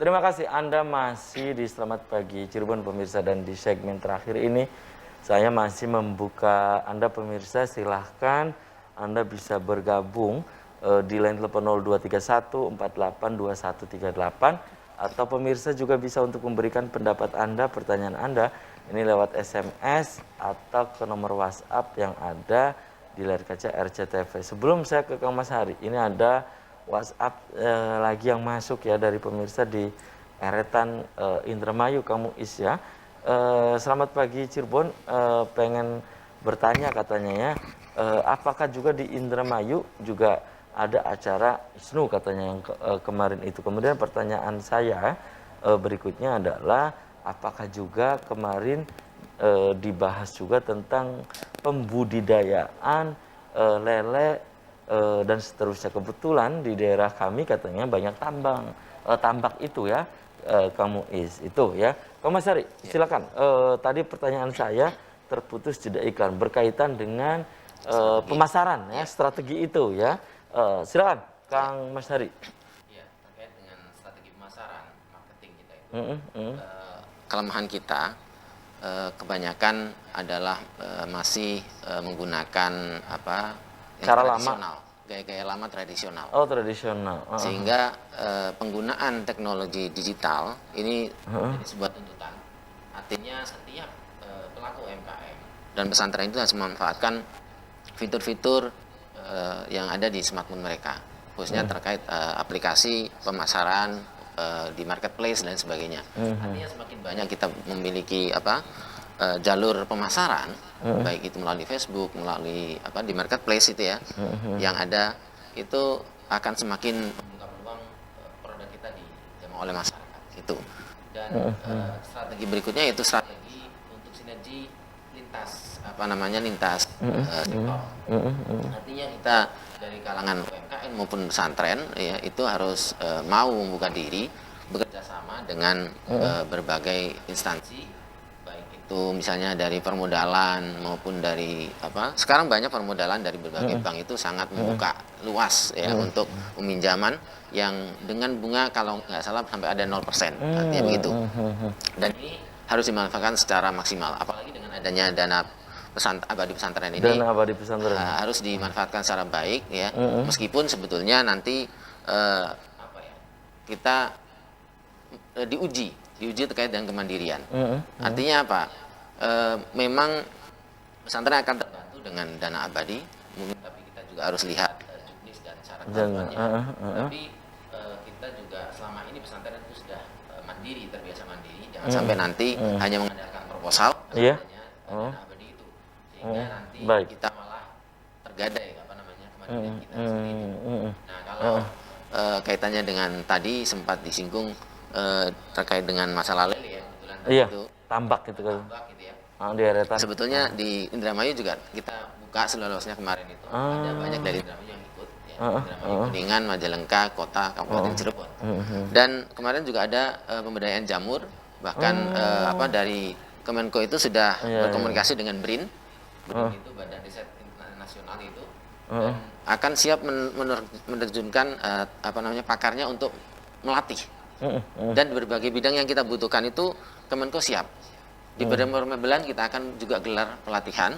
terima kasih Anda masih di Selamat Pagi Cirebon pemirsa, dan di segmen terakhir ini saya masih membuka Anda pemirsa, silahkan Anda bisa bergabung di line telepon 0231 482138, atau pemirsa juga bisa untuk memberikan pendapat Anda, pertanyaan Anda ini lewat SMS atau ke nomor WhatsApp yang ada di layar kaca RCTV. Sebelum saya ke Kang Mas Hari, ini ada WhatsApp lagi yang masuk ya dari pemirsa di eretan Indramayu, Kang Muiz ya. Selamat pagi Cirebon, pengen bertanya katanya ya, apakah juga di Indramayu juga ada acara ISNU katanya yang kemarin itu. Kemudian pertanyaan saya berikutnya adalah, apakah juga kemarin dibahas juga tentang pembudidayaan lele dan seterusnya. Kebetulan di daerah kami katanya banyak tambak itu ya, Kang Muiz itu ya. Kang Mas Hari, silakan. Tadi pertanyaan saya terputus jeda iklan berkaitan dengan pemasaran ya, strategi itu ya. Silakan Kang Mas Hari. Ya, terkait dengan strategi pemasaran, marketing kita itu. Kelemahan kita kebanyakan adalah masih menggunakan cara tradisional, lama, gaya-gaya lama tradisional. Oh, tradisional. Sehingga penggunaan teknologi digital ini menjadi sebuah tuntutan. Artinya setiap pelaku UMKM dan pesantren itu harus memanfaatkan fitur-fitur yang ada di smartphone mereka, khususnya terkait aplikasi pemasaran di marketplace dan sebagainya. Artinya semakin banyak kita memiliki jalur pemasaran, baik itu melalui Facebook, melalui di marketplace itu ya, yang ada itu akan semakin membuka peluang produk kita dijamah oleh masyarakat itu. Dan strategi berikutnya yaitu strategi untuk sinergi lintas sektor. Artinya kita dari kalangan UMKM maupun pesantren ya, itu harus mau membuka diri bekerja sama dengan berbagai instansi, baik itu misalnya dari permodalan maupun dari sekarang banyak permodalan dari berbagai bank itu sangat membuka luas ya untuk peminjaman yang dengan bunga kalau nggak salah sampai ada 0%, artinya begitu. Dan ini harus dimanfaatkan secara maksimal, apalagi dengan adanya dana abadi pesantren ini. Dana abadi pesantren harus dimanfaatkan secara baik ya, meskipun sebetulnya nanti kita diuji terkait dengan kemandirian. Artinya apa? Memang pesantren akan terbantu dengan dana abadi, mungkin, tapi kita juga harus lihat juknis dan syarat ketentuannya. Tapi kita juga selama ini pesantren itu sudah terbiasa mandiri, jangan sampai nanti hanya mengandalkan proposal, hanya dana abadi itu, sehingga nanti kita malah tergadai kemandirian kita sendiri. Nah, kalau kaitannya dengan tadi sempat disinggung terkait dengan masalah lele ya, kebetulan tadi itu tambak gitu kan. Di eretan. Sebetulnya di Indramayu juga kita buka seluruhnya kemarin itu. Ada banyak dari Indramayu yang ikut ya. Indramayu, Kuningan, Majalengka, Kota, Kabupaten Cirebon. Dan kemarin juga ada pemberdayaan jamur, bahkan dari Kemenko itu sudah berkomunikasi dengan BRIN. BRIN itu Badan Riset Nasional itu. Dan akan siap menerjunkan pakarnya untuk melatih. Dan berbagai bidang yang kita butuhkan itu Kemenko siap. Di Badan Permebelan kita akan juga gelar pelatihan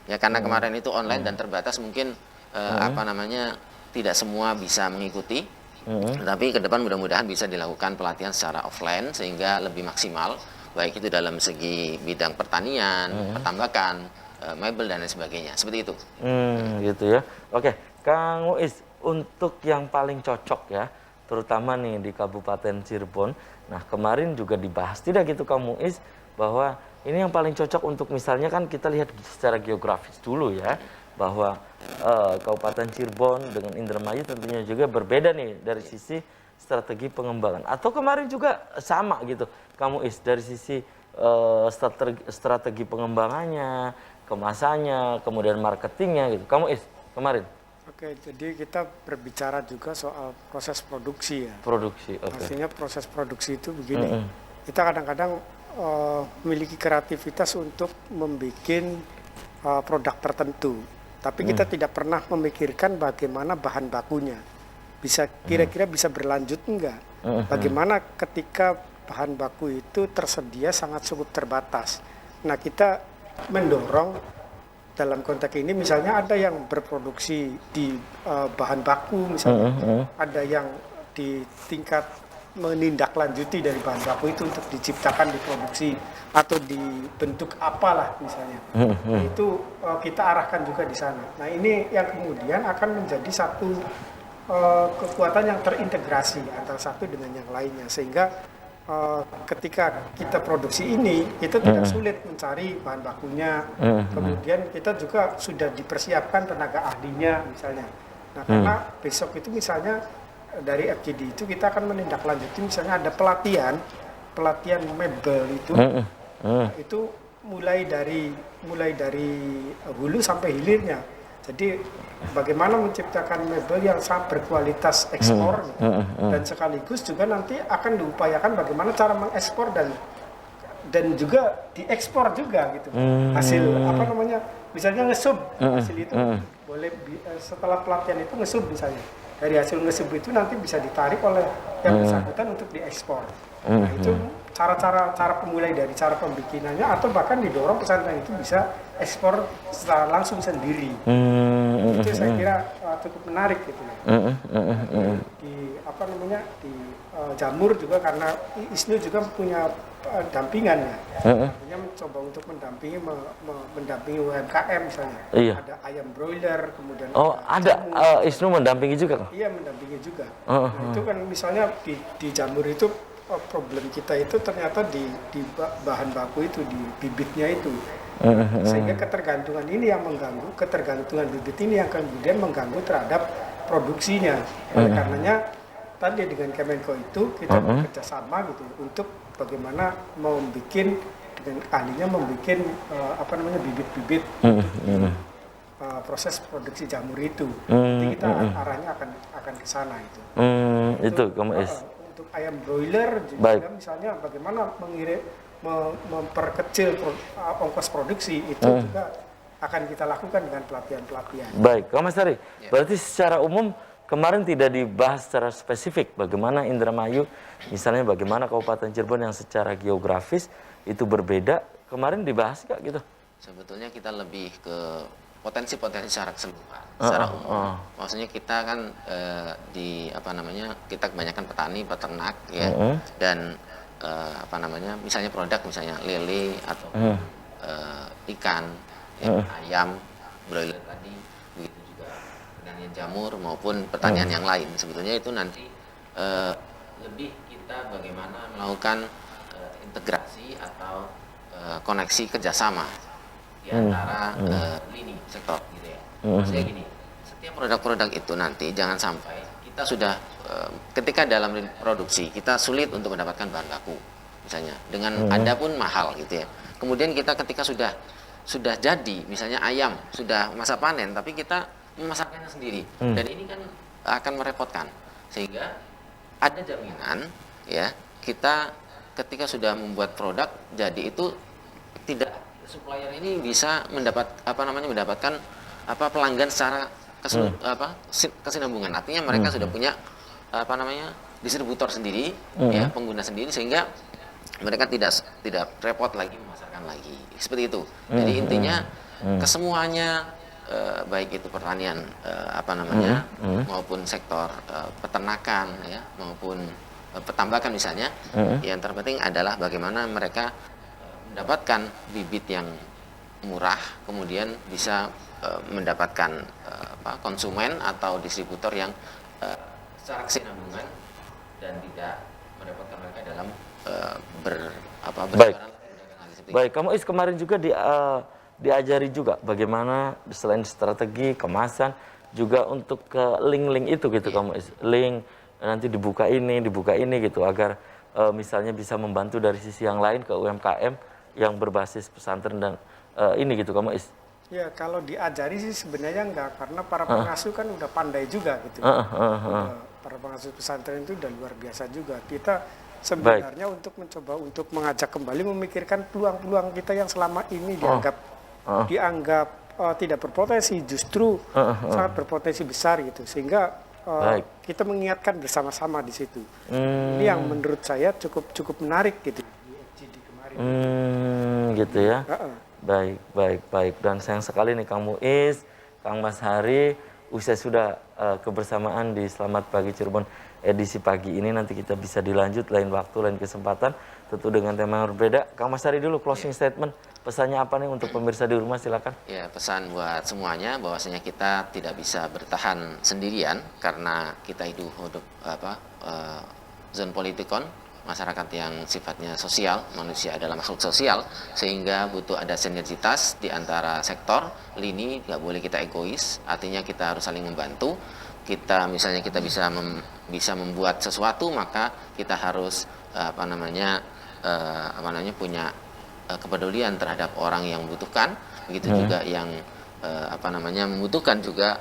ya, karena kemarin itu online dan terbatas, mungkin tidak semua bisa mengikuti. Tapi ke depan mudah-mudahan bisa dilakukan pelatihan secara offline sehingga lebih maksimal, baik itu dalam segi bidang pertanian, pertambakan, mebel dan lain sebagainya. Seperti itu. Gitu ya. Oke, Kang Muiz, untuk yang paling cocok ya, terutama nih di Kabupaten Cirebon. Nah, kemarin juga dibahas tidak gitu Kang Muiz, bahwa ini yang paling cocok untuk, misalnya kan kita lihat secara geografis dulu ya, bahwa Kabupaten Cirebon dengan Indramayu tentunya juga berbeda nih dari sisi strategi pengembangan. Atau kemarin juga sama gitu Kang Muiz, dari sisi strategi pengembangannya, kemasannya, kemudian marketingnya gitu. Kang Muiz kemarin. Oke, jadi kita berbicara juga soal proses produksi ya. Produksi, oke. Artinya proses produksi itu begini, kita kadang-kadang memiliki kreativitas untuk membuat produk tertentu, tapi kita tidak pernah memikirkan bagaimana bahan bakunya bisa kira-kira bisa berlanjut enggak. Bagaimana ketika bahan baku itu tersedia sangat cukup terbatas. Nah, kita mendorong dalam konteks ini misalnya ada yang berproduksi di bahan baku misalnya, ada yang di tingkat menindaklanjuti dari bahan baku itu untuk diciptakan, diproduksi atau dibentuk apalah misalnya. Nah, itu kita arahkan juga di sana. Nah, ini yang kemudian akan menjadi satu kekuatan yang terintegrasi antara satu dengan yang lainnya, sehingga ketika kita produksi ini kita tidak sulit mencari bahan bakunya, kemudian kita juga sudah dipersiapkan tenaga ahlinya misalnya. Nah, karena besok itu misalnya dari FGD itu kita akan menindaklanjuti misalnya ada pelatihan mebel itu, itu mulai dari hulu sampai hilirnya. Jadi bagaimana menciptakan mebel yang sangat berkualitas ekspor, dan sekaligus juga nanti akan diupayakan bagaimana cara mengekspor dan juga diekspor juga gitu. Hasil apa namanya, misalnya ngesub hasil itu boleh setelah pelatihan itu ngesub misalnya. Dari hasil ngesub itu nanti bisa ditarik oleh yang bersangkutan untuk diekspor. Nah, itu cara pemulai dari cara pembikinannya, atau bahkan didorong pesantren itu bisa ekspor secara langsung sendiri. Itu saya kira cukup menarik gitu ya. Di apa namanya, di Jamur juga karena ISNU juga punya dampingan ya. Artinya mencoba untuk mendampingi UMKM misalnya. Iya. Ada ayam broiler, kemudian ada ISNU mendampingi juga, Kang? Iya, mendampingi juga. Nah, itu kan misalnya di Jamur itu problem kita itu ternyata di bahan baku itu, di bibitnya itu. Sehingga ketergantungan ini yang mengganggu, ketergantungan bibit ini yang kemudian mengganggu terhadap produksinya. Oleh karenanya tadi dengan Kemenko itu kita bekerja sama gitu untuk bagaimana dengan ahlinya membuat apa namanya, bibit-bibit proses produksi jamur itu. Jadi kita arahnya akan ke sana itu. Itu Kamu Is. Untuk ayam broiler juga misalnya bagaimana memperkecil ongkos produksi itu juga akan kita lakukan dengan pelatihan-pelatihan. Baik, Mas Ari. Berarti secara umum kemarin tidak dibahas secara spesifik bagaimana Indramayu, misalnya bagaimana Kabupaten Cirebon yang secara geografis itu berbeda, kemarin dibahas nggak gitu? Sebetulnya kita lebih ke potensi-potensi secara keseluruhan, secara umum. Maksudnya kita kan kita kebanyakan petani, peternak ya, dan misalnya produk misalnya lele atau ikan, ayam, broiler tadi, begitu juga pertanian jamur maupun pertanian yang lain. Sebetulnya itu nanti lebih kita bagaimana melakukan integrasi atau koneksi kerjasama di antara lini sektor gitu ya. Maksudnya gini, setiap produk-produk itu nanti jangan sampai kita sudah ketika dalam produksi kita sulit untuk mendapatkan bahan baku misalnya, dengan ada pun mahal gitu ya. Kemudian kita ketika sudah jadi misalnya ayam sudah masa panen tapi kita memasarkannya sendiri, dan ini kan akan merepotkan, sehingga ada jaminan ya kita ketika sudah membuat produk jadi itu tidak, supplier ini bisa mendapatkan pelanggan secara kesinambungan. Artinya mereka sudah punya distributor sendiri ya, pengguna sendiri, sehingga mereka tidak repot lagi memasarkan lagi seperti itu. Jadi intinya kesemuanya baik itu pertanian maupun sektor peternakan ya, maupun petambakan misalnya, yang terpenting adalah bagaimana mereka mendapatkan bibit yang murah, kemudian bisa mendapatkan konsumen atau distributor yang secara kesinambungan dan tidak merepotkan mereka dalam berjualan. Baik, Kamu Is kemarin juga diajari juga bagaimana selain strategi kemasan juga untuk ke link-link itu gitu, Kamu Is. Link nanti dibuka ini gitu, agar misalnya bisa membantu dari sisi yang lain ke UMKM yang berbasis pesantren dan ini gitu, Kamu Is. Ya, kalau diajari sih sebenarnya enggak, karena para pengasuh kan udah pandai juga gitu. Para pengasuh pesantren itu udah luar biasa juga. Kita sebenarnya untuk mencoba untuk mengajak kembali memikirkan peluang-peluang kita yang selama ini dianggap tidak berpotensi, justru sangat berpotensi besar gitu. Sehingga Baik. kita mengingatkan bersama-sama di situ. Ini yang menurut saya cukup menarik gitu di FGD kemarin. Gitu ya. Baik. Dan sayang sekali nih Kang Muiz, Kang Mas Hari, usai sudah kebersamaan di Selamat Pagi Cirebon edisi pagi ini. Nanti kita bisa dilanjut lain waktu, lain kesempatan, tentu dengan tema yang berbeda. Kang Mas Hari dulu closing statement, pesannya apa nih untuk pemirsa di rumah, silakan. Ya, pesan buat semuanya bahwasanya kita tidak bisa bertahan sendirian karena kita hidup zon politikon, masyarakat yang sifatnya sosial, manusia adalah makhluk sosial, sehingga butuh ada sinergitas di antara sektor, lini, nggak boleh kita egois, artinya kita harus saling membantu. Kita misalnya kita bisa membuat sesuatu, maka kita harus punya kepedulian terhadap orang yang membutuhkan, begitu juga yang membutuhkan juga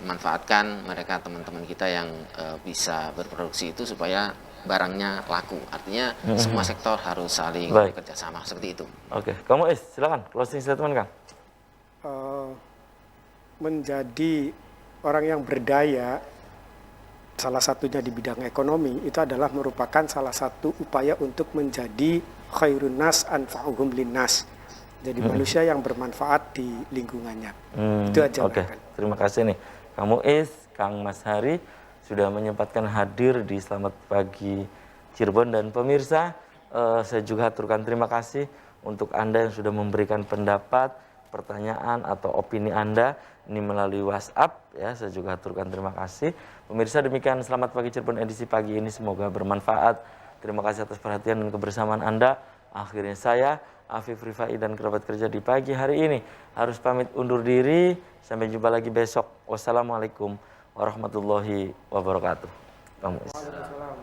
memanfaatkan mereka teman-teman kita yang bisa berproduksi itu supaya barangnya laku. Artinya semua sektor harus saling bekerja sama seperti itu. Oke, kamu silakan closing statement Kang. Menjadi orang yang berdaya, salah satunya di bidang ekonomi, itu adalah merupakan salah satu upaya untuk menjadi khairun nas anfa'uhum linnas. Jadi manusia yang bermanfaat di lingkungannya. Itu aja. Oke, terima kasih nih Kang Muiz, Kang Mas Hari sudah menyempatkan hadir di Selamat Pagi Cirebon, dan pemirsa, saya juga aturkan terima kasih untuk Anda yang sudah memberikan pendapat, pertanyaan atau opini Anda ini melalui WhatsApp ya. Saya juga aturkan terima kasih. Pemirsa, demikian Selamat Pagi Cirebon edisi pagi ini, semoga bermanfaat. Terima kasih atas perhatian dan kebersamaan Anda. Akhirnya saya Afif Rifai dan kerabat kerja di pagi hari ini harus pamit undur diri. Sampai jumpa lagi besok. Wassalamualaikum warahmatullahi wabarakatuh. Waalaikumsalam.